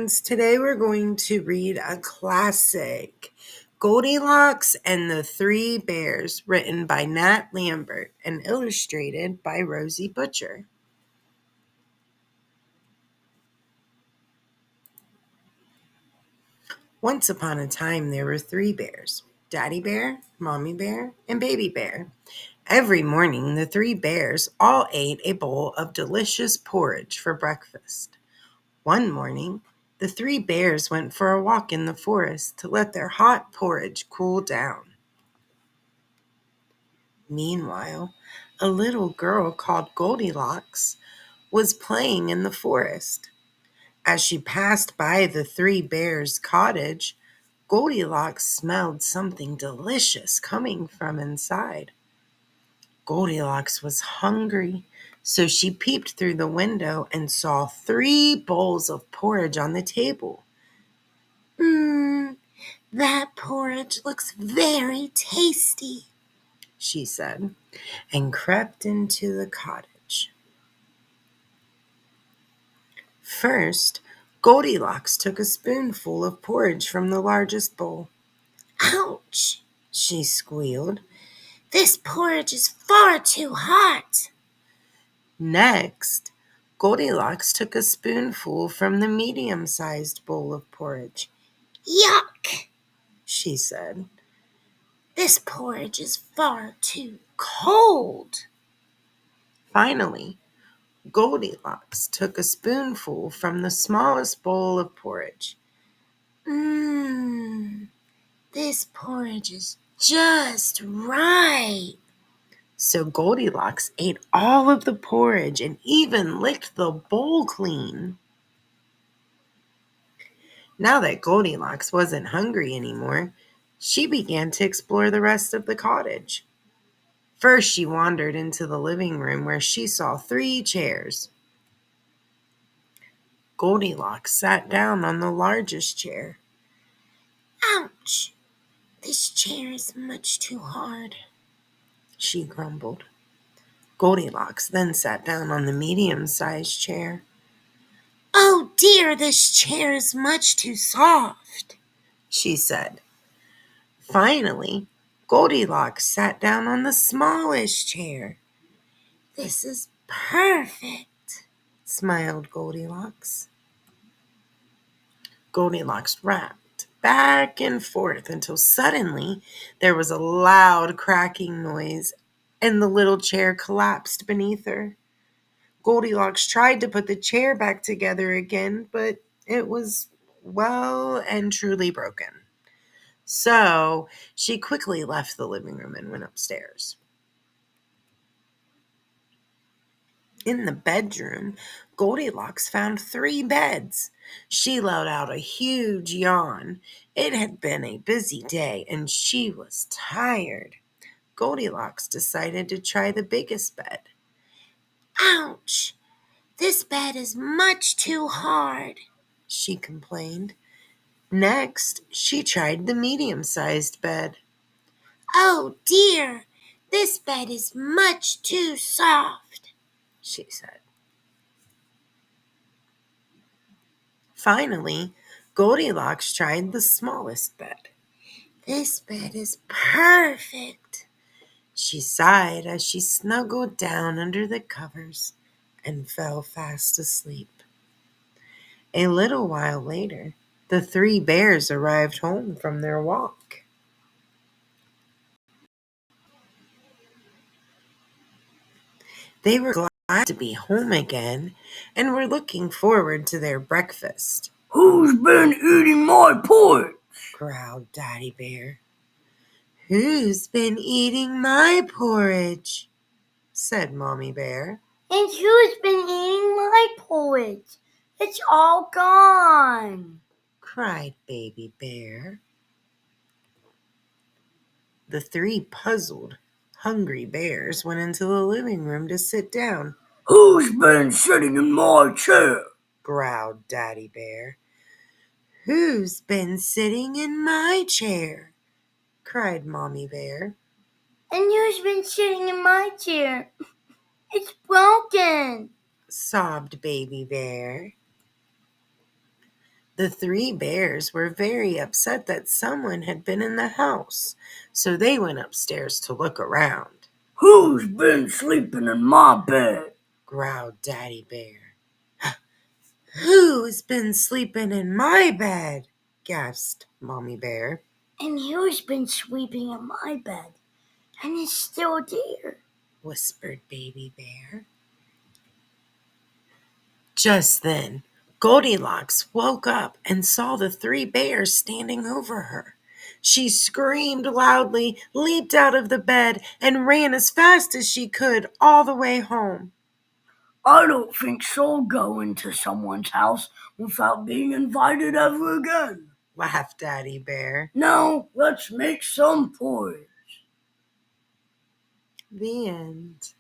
friends. Today we're going to read a classic, Goldilocks and the Three Bears, written by Nat Lambert and illustrated by Rosie Butcher. Once upon a time, there were three bears: Daddy Bear, Mommy Bear, and Baby Bear. Every morning, the three bears all ate a bowl of delicious porridge for breakfast. One morning, the three bears went for a walk in the forest to let their hot porridge cool down. Meanwhile, a little girl called Goldilocks was playing in the forest. As she passed by the three bears' cottage, Goldilocks smelled something delicious coming from inside. Goldilocks was hungry, so she peeped through the window and saw 3 bowls of porridge on the table. That porridge looks very tasty, she said, and crept into the cottage. First, Goldilocks took a spoonful of porridge from the largest bowl. Ouch, she squealed. This porridge is far too hot. Next, Goldilocks took a spoonful from the medium-sized bowl of porridge. Yuck, she said. This porridge is far too cold. Finally, Goldilocks took a spoonful from the smallest bowl of porridge. This porridge is just right. So Goldilocks ate all of the porridge and even licked the bowl clean. Now that Goldilocks wasn't hungry anymore, she began to explore the rest of the cottage. First, she wandered into the living room where she saw 3 chairs. Goldilocks sat down on the largest chair. Ouch! This chair is much too hard, she grumbled. Goldilocks then sat down on the medium-sized chair. Oh dear, this chair is much too soft, she said. Finally, Goldilocks sat down on the smallest chair. This is perfect, smiled Goldilocks. Goldilocks rapped back and forth until suddenly there was a loud cracking noise and the little chair collapsed beneath her. Goldilocks tried to put the chair back together again, but it was well and truly broken. So she quickly left the living room and went upstairs. In the bedroom, Goldilocks found 3 beds. She let out a huge yawn. It had been a busy day and she was tired. Goldilocks decided to try the biggest bed. Ouch! This bed is much too hard, she complained. Next, she tried the medium-sized bed. Oh dear, this bed is much too soft, she said. Finally, Goldilocks tried the smallest bed. This bed is perfect, she sighed as she snuggled down under the covers and fell fast asleep. A little while later, the 3 bears arrived home from their walk. They were glad to be home again and were looking forward to their breakfast. Who's been eating my porridge? Growled Daddy Bear. Who's been eating my porridge? Said Mommy Bear. And who's been eating my porridge? It's all gone, cried Baby Bear. The 3 puzzled, hungry bears went into the living room to sit down. Who's been sitting in my chair? Growled Daddy Bear. Who's been sitting in my chair? Cried Mommy Bear. And who's been sitting in my chair? It's broken, sobbed Baby Bear. The three bears were very upset that someone had been in the house, so they went upstairs to look around. "Who's been sleeping in my bed?" growled Daddy Bear. "Who's been sleeping in my bed?" gasped Mommy Bear. "And who's been sleeping in my bed and is still there?" whispered Baby Bear. Just then, Goldilocks woke up and saw the three bears standing over her. She screamed loudly, leaped out of the bed, and ran as fast as she could all the way home. "I don't think she'll go into someone's house without being invited ever again," laughed Daddy Bear. "Now let's make some porridge." The end.